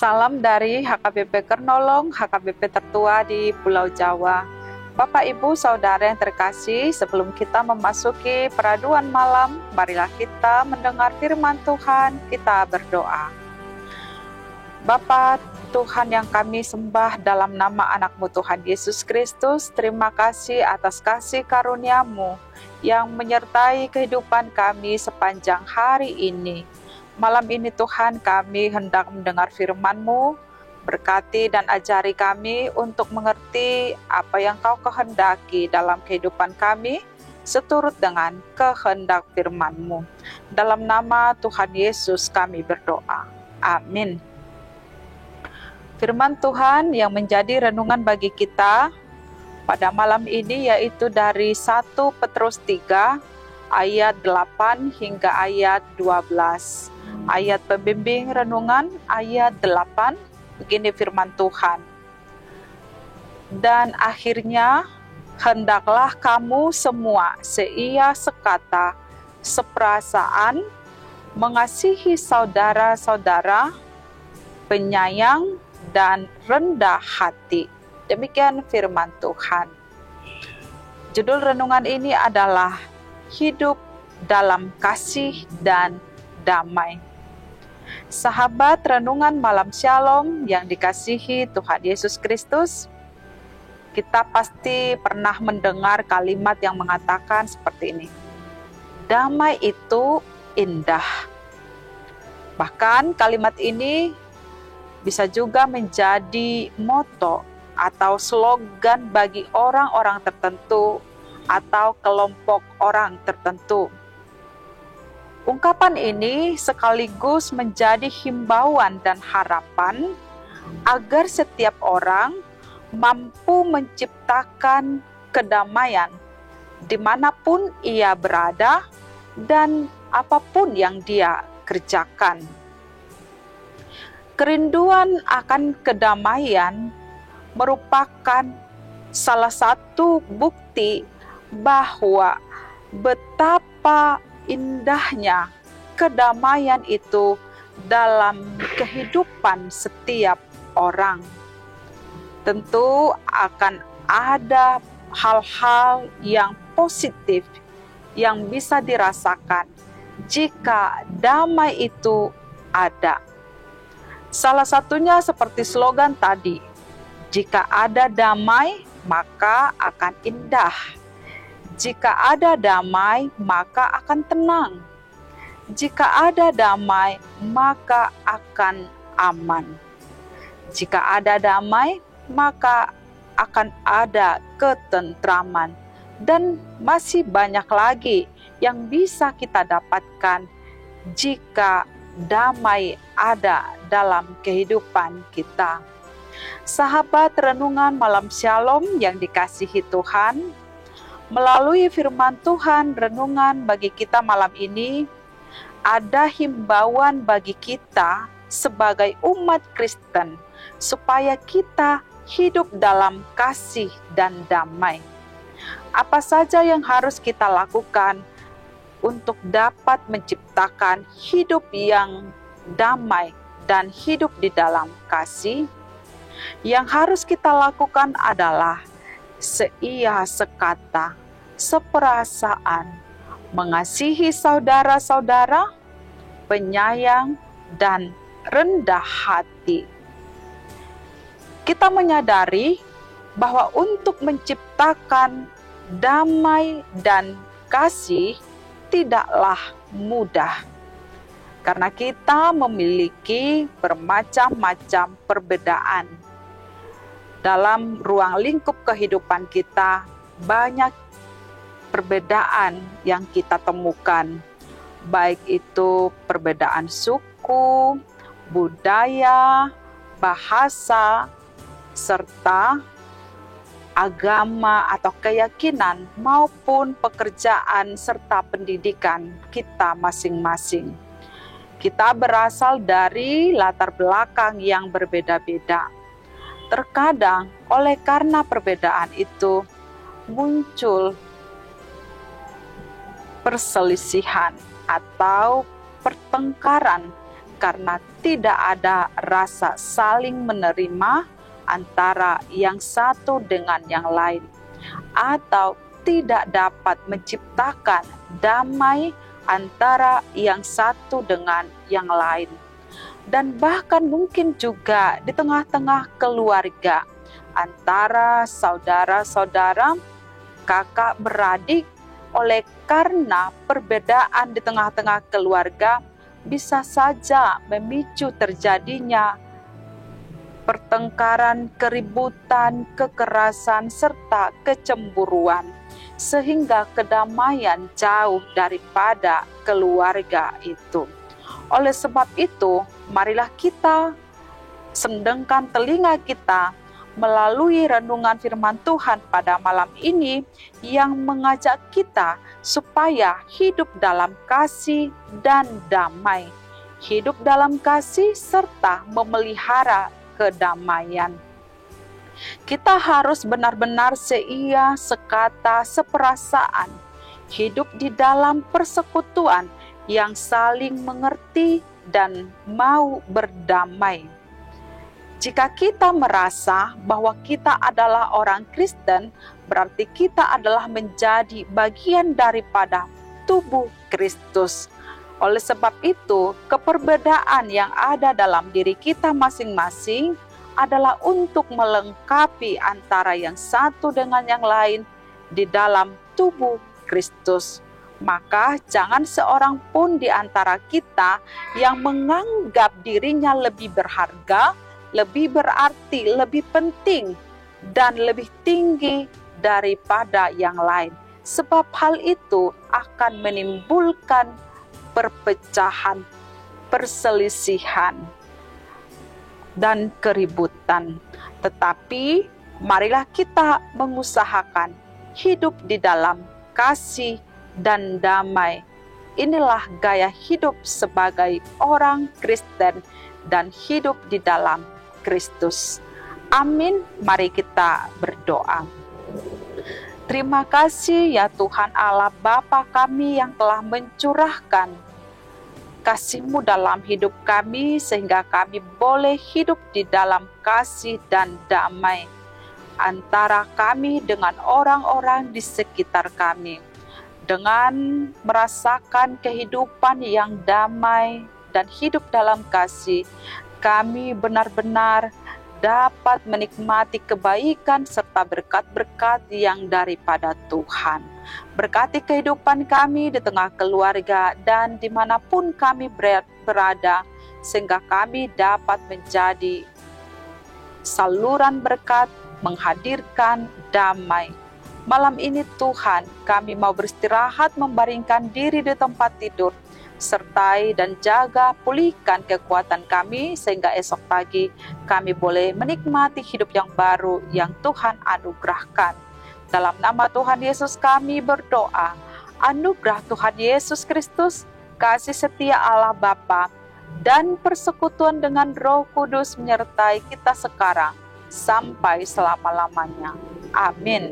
Salam dari HKBP Kernolong, HKBP tertua di Pulau Jawa. Bapak, Ibu, Saudara yang terkasih, sebelum kita memasuki peraduan malam, marilah kita mendengar firman Tuhan, kita berdoa. Bapa Tuhan yang kami sembah dalam nama anak-Mu Tuhan Yesus Kristus, terima kasih atas kasih karunia-Mu yang menyertai kehidupan kami sepanjang hari ini. Malam ini Tuhan, kami hendak mendengar firman-Mu, berkati dan ajari kami untuk mengerti apa yang Kau kehendaki dalam kehidupan kami, seturut dengan kehendak firman-Mu. Dalam nama Tuhan Yesus kami berdoa. Amin. Firman Tuhan yang menjadi renungan bagi kita pada malam ini yaitu dari 1 Petrus 3 ayat 8 hingga ayat 12. Ayat pembimbing renungan ayat 8, begini firman Tuhan. Dan akhirnya, hendaklah kamu semua seia sekata, seperasaan, mengasihi saudara-saudara, penyayang, dan rendah hati. Demikian firman Tuhan. Judul renungan ini adalah Hidup dalam Kasih dan Damai. Sahabat renungan malam Shalom yang dikasihi Tuhan Yesus Kristus, kita pasti pernah mendengar kalimat yang mengatakan seperti ini. Damai itu indah. Bahkan kalimat ini bisa juga menjadi moto atau slogan bagi orang-orang tertentu atau kelompok orang tertentu. Ungkapan ini sekaligus menjadi himbauan dan harapan agar setiap orang mampu menciptakan kedamaian dimanapun ia berada dan apapun yang dia kerjakan. Kerinduan akan kedamaian merupakan salah satu bukti bahwa betapa indahnya kedamaian itu dalam kehidupan setiap orang. Tentu akan ada hal-hal yang positif yang bisa dirasakan jika damai itu ada. Salah satunya seperti slogan tadi, jika ada damai maka akan indah. Jika ada damai, maka akan tenang. Jika ada damai, maka akan aman. Jika ada damai, maka akan ada ketentraman. Dan masih banyak lagi yang bisa kita dapatkan jika damai ada dalam kehidupan kita. Sahabat renungan malam Shalom yang dikasihi Tuhan, melalui firman Tuhan renungan bagi kita malam ini, ada himbauan bagi kita sebagai umat Kristen supaya kita hidup dalam kasih dan damai. Apa saja yang harus kita lakukan untuk dapat menciptakan hidup yang damai dan hidup di dalam kasih? Yang harus kita lakukan adalah seia sekata, seperasaan, mengasihi saudara-saudara, penyayang, dan rendah hati. Kita menyadari bahwa untuk menciptakan damai dan kasih tidaklah mudah, karena kita memiliki bermacam-macam perbedaan. Dalam ruang lingkup kehidupan kita, banyak perbedaan yang kita temukan, baik itu perbedaan suku, budaya, bahasa, serta agama atau keyakinan maupun pekerjaan serta pendidikan kita masing-masing. Kita berasal dari latar belakang yang berbeda-beda. Terkadang oleh karena perbedaan itu muncul perselisihan atau pertengkaran karena tidak ada rasa saling menerima antara yang satu dengan yang lain, atau tidak dapat menciptakan damai antara yang satu dengan yang lain. Dan bahkan mungkin juga di tengah-tengah keluarga, antara saudara-saudara, kakak beradik, oleh karena perbedaan di tengah-tengah keluarga bisa saja memicu terjadinya pertengkaran, keributan, kekerasan, serta kecemburuan, sehingga kedamaian jauh daripada keluarga itu. Oleh sebab itu, marilah kita sendengkan telinga kita melalui renungan firman Tuhan pada malam ini yang mengajak kita supaya hidup dalam kasih dan damai, hidup dalam kasih serta memelihara kedamaian. Kita harus benar-benar seia, sekata, seperasaan, hidup di dalam persekutuan yang saling mengerti dan mau berdamai. Jika kita merasa bahwa kita adalah orang Kristen, berarti kita adalah menjadi bagian daripada tubuh Kristus. Oleh sebab itu, keperbedaan yang ada dalam diri kita masing-masing adalah untuk melengkapi antara yang satu dengan yang lain di dalam tubuh Kristus. Maka jangan seorang pun di antara kita yang menganggap dirinya lebih berharga, lebih berarti, lebih penting, dan lebih tinggi daripada yang lain. Sebab hal itu akan menimbulkan perpecahan, perselisihan, dan keributan. Tetapi marilah kita mengusahakan hidup di dalam kasih dan damai. Inilah gaya hidup sebagai orang Kristen dan hidup di dalam Kristus. Amin. Mari kita berdoa. Terima kasih ya Tuhan Allah Bapa kami yang telah mencurahkan kasih-Mu dalam hidup kami sehingga kami boleh hidup di dalam kasih dan damai antara kami dengan orang-orang di sekitar kami. Dengan merasakan kehidupan yang damai dan hidup dalam kasih, kami benar-benar dapat menikmati kebaikan serta berkat-berkat yang daripada Tuhan. Berkati kehidupan kami di tengah keluarga dan dimanapun kami berada, sehingga kami dapat menjadi saluran berkat, menghadirkan damai. Malam ini Tuhan, kami mau beristirahat membaringkan diri di tempat tidur, sertai dan jaga pulihkan kekuatan kami sehingga esok pagi kami boleh menikmati hidup yang baru yang Tuhan anugerahkan. Dalam nama Tuhan Yesus kami berdoa. Anugerah Tuhan Yesus Kristus, kasih setia Allah Bapa, dan persekutuan dengan Roh Kudus menyertai kita sekarang sampai selama-lamanya. Amin.